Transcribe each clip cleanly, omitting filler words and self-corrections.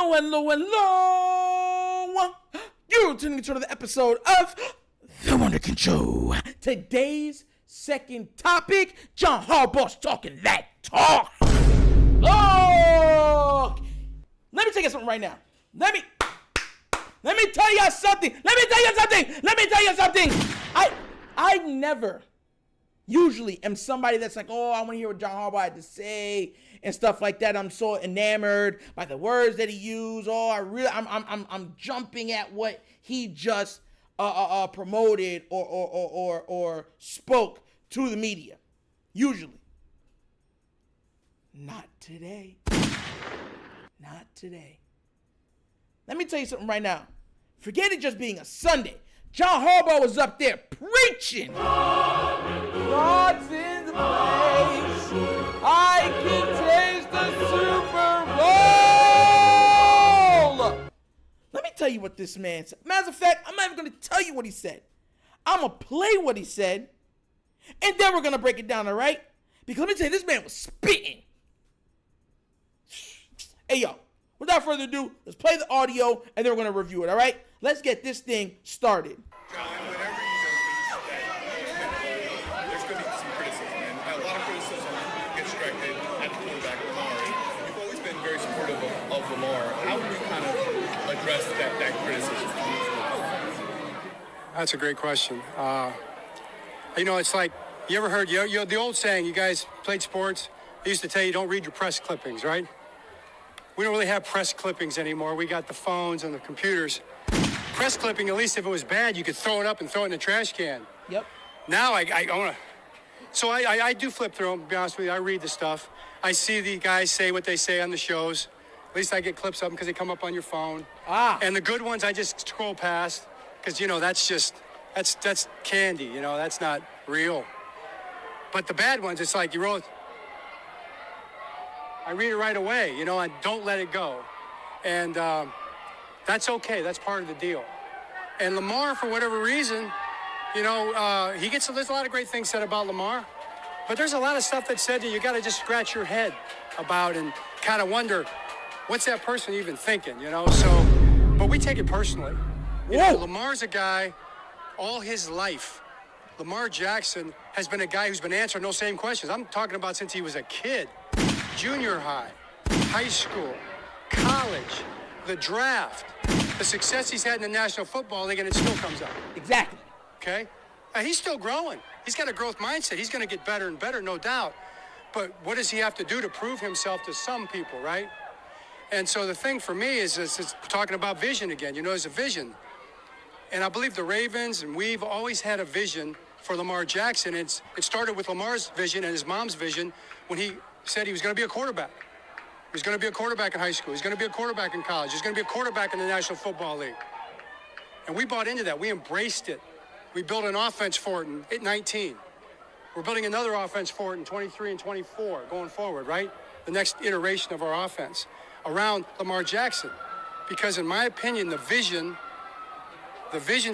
Hello. You're tuning into another episode of The Wunderkind Show. Today's second topic, John Harbaugh's talking that talk. Look, let me tell you something right now. Let me tell you something. I never usually am somebody that's like, oh, I want to hear what John Harbaugh had to say and stuff like that. I'm so enamored by the words that he used. Oh, I'm jumping at what he just promoted or spoke to the media. Usually. Not today. Not today. Let me tell you something right now. Forget it just being a Sunday. John Harbaugh was up there preaching. God's in the place. I can taste the Super Bowl. Let me tell you what this man said. Matter of fact, I'm not even going to tell you what he said. I'm going to play what he said, and then we're going to break it down, all right? Because let me tell you, this man was spitting. Hey, yo, without further ado, let's play the audio, and then we're going to review it, all right? Let's get this thing started. John, whenever you go there's going to be some criticism, and a lot of criticism gets directed at the quarterback, Lamar. You've always been very supportive of Lamar. How would you kind of address that criticism? That's a great question. It's like, you ever heard, the old saying, you guys played sports, they used to tell you don't read your press clippings, right? We don't really have press clippings anymore. We got the phones and the computers. Press clipping, at least if it was bad, you could throw it up and throw it in the trash can. Yep. Now I want to. So I do flip through them, to be honest with you. I read the stuff. I see the guys say what they say on the shows. At least I get clips of them because they come up on your phone. And the good ones I just scroll past because, that's candy. That's not real. But the bad ones, it's like you roll it. I read it right away, and don't let it go. And that's okay. That's part of the deal. And Lamar, for whatever reason, there's a lot of great things said about Lamar, but there's a lot of stuff that's said that you got to just scratch your head about and kind of wonder, what's that person even thinking, So, but we take it personally. Lamar's a guy all his life. Lamar Jackson has been a guy who's been answering those same questions. I'm talking about since he was a kid. Junior high, high school, college, the draft, the success he's had in the National Football League, and it still comes up. Exactly. Okay? He's still growing. He's got a growth mindset. He's going to get better and better, no doubt. But what does he have to do to prove himself to some people, right? And so the thing for me is talking about vision again. There's a vision. And I believe the Ravens and we've always had a vision for Lamar Jackson. It started with Lamar's vision and his mom's vision when he said he was going to be a quarterback. He was going to be a quarterback in high school. He's going to be a quarterback in college. He's going to be a quarterback in the National Football League. And we bought into that. We embraced it. We built an offense for it at 19. We're building another offense for it in 23 and 24 going forward, right? The next iteration of our offense around Lamar Jackson. Because in my opinion, the vision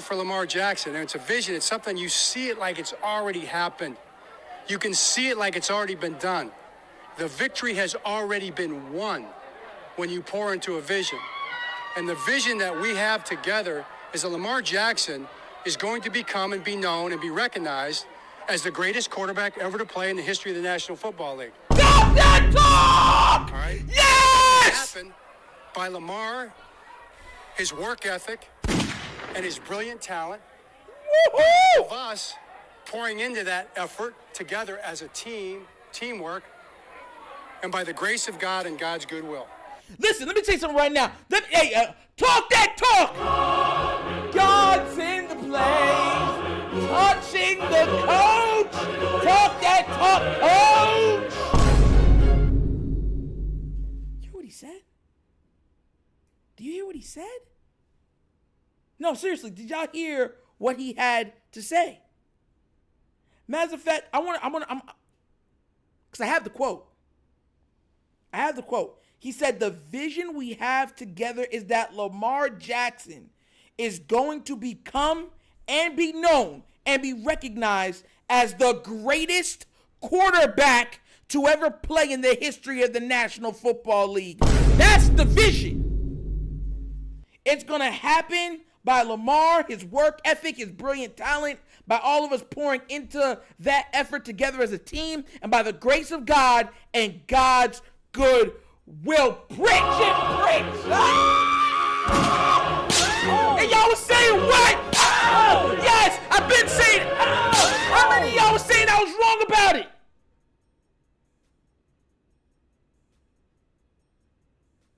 for Lamar Jackson, and it's a vision, it's something you see it like it's already happened. You can see it like it's already been done. The victory has already been won when you pour into a vision. And the vision that we have together is that Lamar Jackson is going to become and be known and be recognized as the greatest quarterback ever to play in the history of the National Football League. Stop that talk! All right? Yes! It happened by Lamar, his work ethic, and his brilliant talent. Woo-hoo! Of us pouring into that effort together as a team, teamwork, and by the grace of God and God's goodwill. Listen, let me tell you something right now. Talk that talk! God's in the place, touching the coach. Talk that talk, coach! You hear what he said? Do you hear what he said? No, seriously, did y'all hear what he had to say? Matter of fact, because I have the quote. He said, the vision we have together is that Lamar Jackson is going to become and be known and be recognized as the greatest quarterback to ever play in the history of the National Football League. That's the vision. It's going to happen by Lamar, his work ethic, his brilliant talent, by all of us pouring into that effort together as a team, and by the grace of God and God's good will. Preach it, preach. And y'all was saying what? Yes, I've been saying it. How many of y'all was saying I was wrong about it?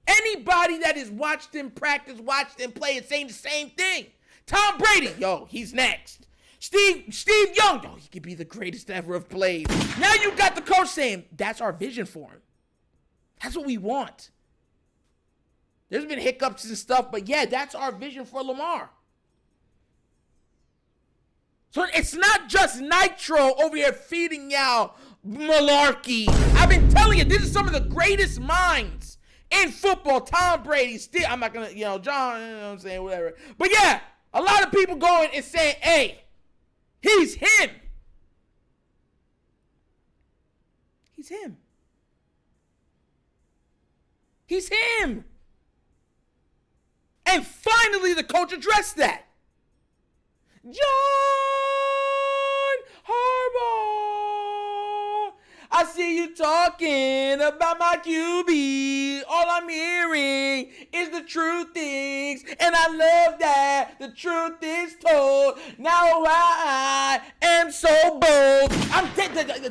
Anybody that has watched him practice, watched him play, is saying the same thing. Tom Brady, yo, he's next. Steve Young, yo, he could be the greatest to ever have played. Now you got the coach saying, that's our vision for him. That's what we want. There's been hiccups and stuff, but yeah, that's our vision for Lamar. So it's not just Nitro over here feeding y'all malarkey. I've been telling you, this is some of the greatest minds in football. Tom Brady, still, I'm not going to, John, you know what I'm saying, whatever. But yeah, a lot of people going and saying, hey, he's him. He's him. He's him. And finally, the coach addressed that. John Harbaugh, I see you talking about my QB. All I'm hearing is the truth things, and I love that the truth is told. Now I am so bold.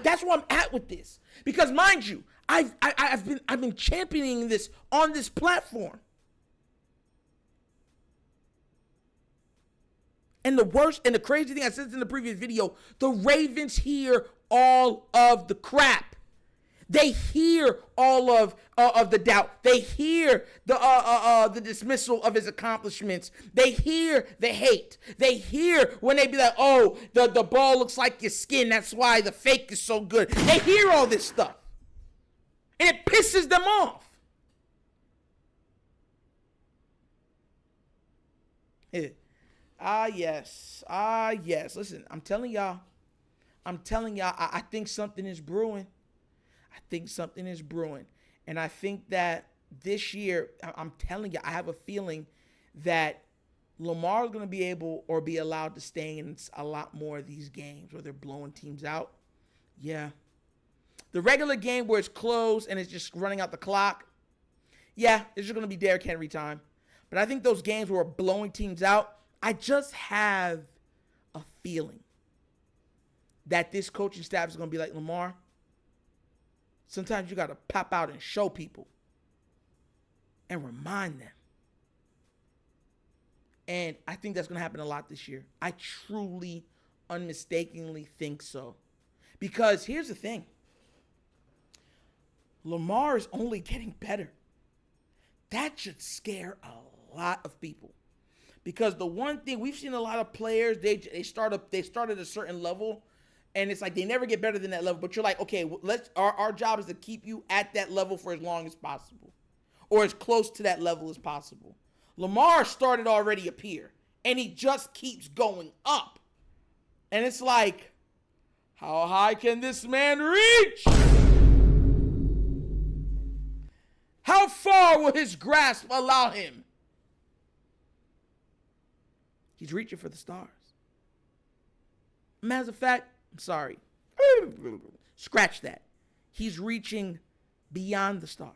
That's where I'm at with this, because mind you, I've been championing this on this platform. And the worst and the crazy thing, I said this in the previous video, the Ravens hear all of the crap. They hear all of the doubt. They hear the dismissal of his accomplishments. They hear the hate. They hear when they be like, oh, the ball looks like your skin. That's why the fake is so good. They hear all this stuff. And it pisses them off. Yes. Listen, I'm telling y'all, I think something is brewing. And I think that this year, I'm telling you, I have a feeling that Lamar is going to be able or be allowed to stay in a lot more of these games where they're blowing teams out. Yeah. The regular game where it's close and it's just running out the clock, yeah, it's just going to be Derrick Henry time. But I think those games where we're blowing teams out, I just have a feeling that this coaching staff is going to be like, Lamar, sometimes you got to pop out and show people and remind them. And I think that's going to happen a lot this year. I truly, unmistakably think so. Because here's the thing. Lamar is only getting better. That should scare a lot of people. Because the one thing, we've seen a lot of players, they start at a certain level, and it's like they never get better than that level. But you're like, okay, our job is to keep you at that level for as long as possible, or as close to that level as possible. Lamar started already up here, and he just keeps going up. And it's like, how high can this man reach? How far will his grasp allow him? He's reaching for the stars. Matter of fact, I'm sorry. Scratch that. He's reaching beyond the stars.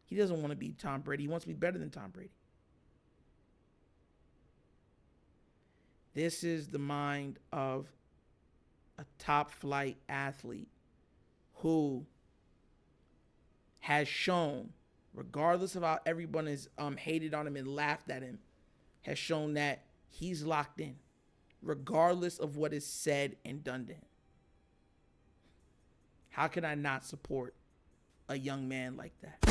He doesn't want to be Tom Brady. He wants to be better than Tom Brady. This is the mind of a top flight athlete who has shown, regardless of how everyone has hated on him and laughed at him, has shown that he's locked in, regardless of what is said and done to him. How can I not support a young man like that?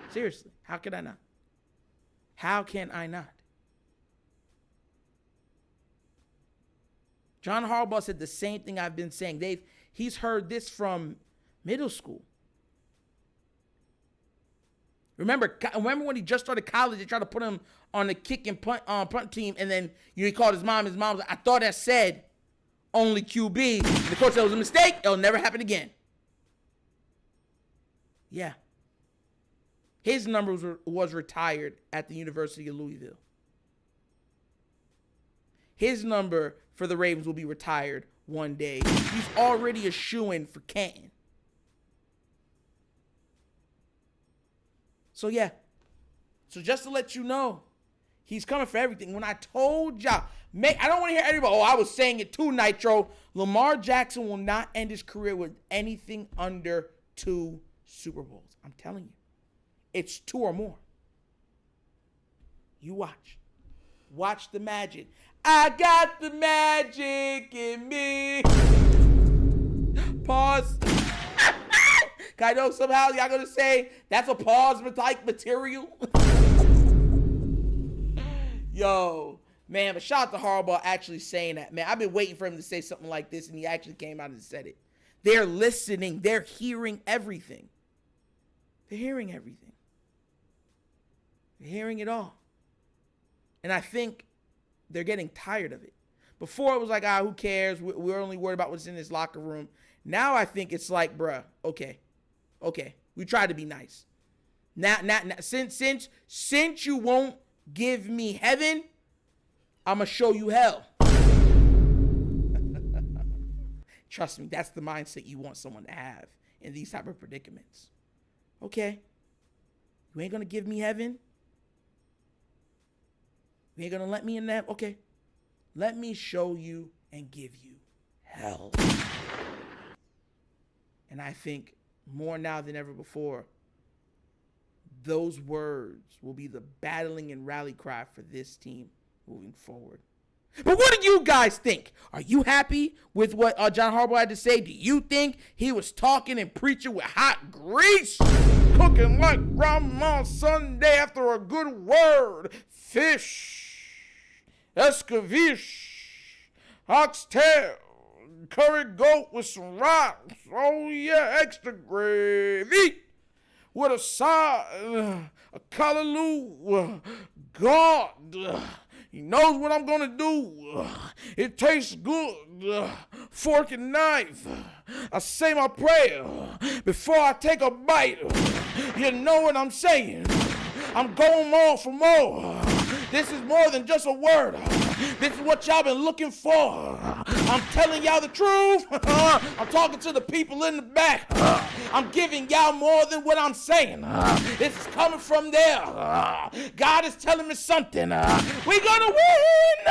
Seriously, how can I not? How can I not? John Harbaugh said the same thing I've been saying. He's heard this from middle school. Remember when he just started college, they tried to put him on the kick and punt team, and then he called his mom. His mom was like, I thought that said only QB. And the coach said it was a mistake. It'll never happen again. Yeah. His number was retired at the University of Louisville. His number for the Ravens will be retired one day. He's already a shoo-in for Canton. So, yeah. So, just to let you know, he's coming for everything. When I told y'all, I don't want to hear everybody, I was saying it too, Nitro. Lamar Jackson will not end his career with anything under 2 Super Bowls. I'm telling you. It's 2 or more. You watch. Watch the magic. I got the magic in me. Pause. I know somehow y'all gonna say that's a pause type material. Yo, man, but shout out to Harbaugh actually saying that, man. I've been waiting for him to say something like this, and he actually came out and said it. They're listening. They're hearing everything. They're hearing everything. They're hearing it all. And I think they're getting tired of it. Before it was like, who cares? We're only worried about what's in this locker room. Now I think it's like, bruh, okay. We tried to be nice. Now, since you won't give me heaven, I'ma show you hell. Trust me, that's the mindset you want someone to have in these type of predicaments. Okay. You ain't gonna give me heaven? You ain't gonna let me in that? Okay. Let me show you and give you hell. And I think more now than ever before, those words will be the battling and rally cry for this team moving forward. But what do you guys think? Are you happy with what John Harbaugh had to say? Do you think he was talking and preaching with hot grease? Cooking like grandma Sunday after a good word. Fish, escaviche, oxtail, curry goat with some rice. Oh yeah, extra gravy. With a side, a callaloo. God, he knows what I'm gonna do. It tastes good. Fork and knife. I say my prayer before I take a bite. You know what I'm saying? I'm going more for more. This is more than just a word. This is what y'all been looking for. I'm telling y'all the truth. I'm talking to the people in the back. I'm giving y'all more than what I'm saying. This is coming from there. God is telling me something. We're gonna win.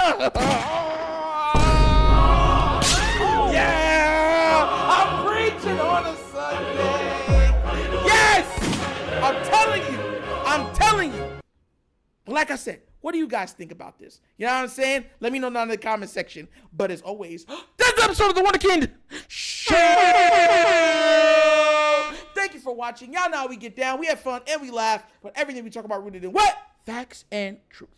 Yeah, I'm preaching on a Sunday. Yes, I'm telling you. Like I said, what do you guys think about this? You know what I'm saying? Let me know down in the comment section. But as always, that's the episode of The Wunderkind Show. Thank you for watching. Y'all know how we get down. We have fun and we laugh. But everything we talk about rooted in what? Facts and truth.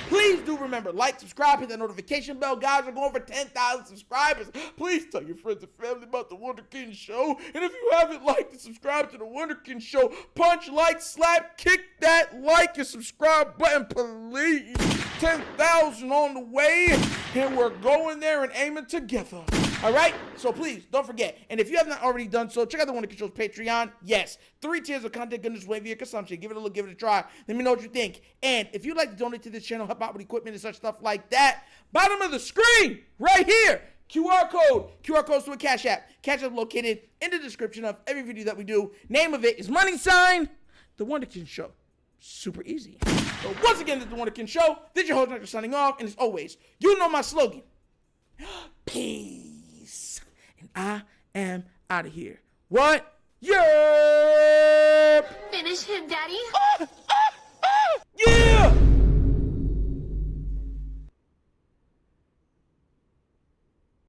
Please do remember, like, subscribe, hit that notification bell. Guys, we're going for 10,000 subscribers. Please tell your friends and family about The Wunderkind Show. And if you haven't liked and subscribed to The Wunderkind Show, punch, like, slap, kick that like and subscribe button, please. 10,000 on the way, and we're going there and aiming together. All right? So please, don't forget. And if you have not already done so, check out The Wunderkind Show's Patreon. Yes, 3 tiers of content goodness way via consumption. Give it a look, give it a try. Let me know what you think. And if you'd like to donate to this channel, help out with equipment and such stuff like that, bottom of the screen, right here, QR codes to a Cash App. Cash App located in the description of every video that we do. Name of it is The Wunderkind Show. Super easy. So once again, this is The Wunderkind Show. This is your host, Nitro, signing off. And as always, you know my slogan. Peace. And I am out of here. What? Yeah!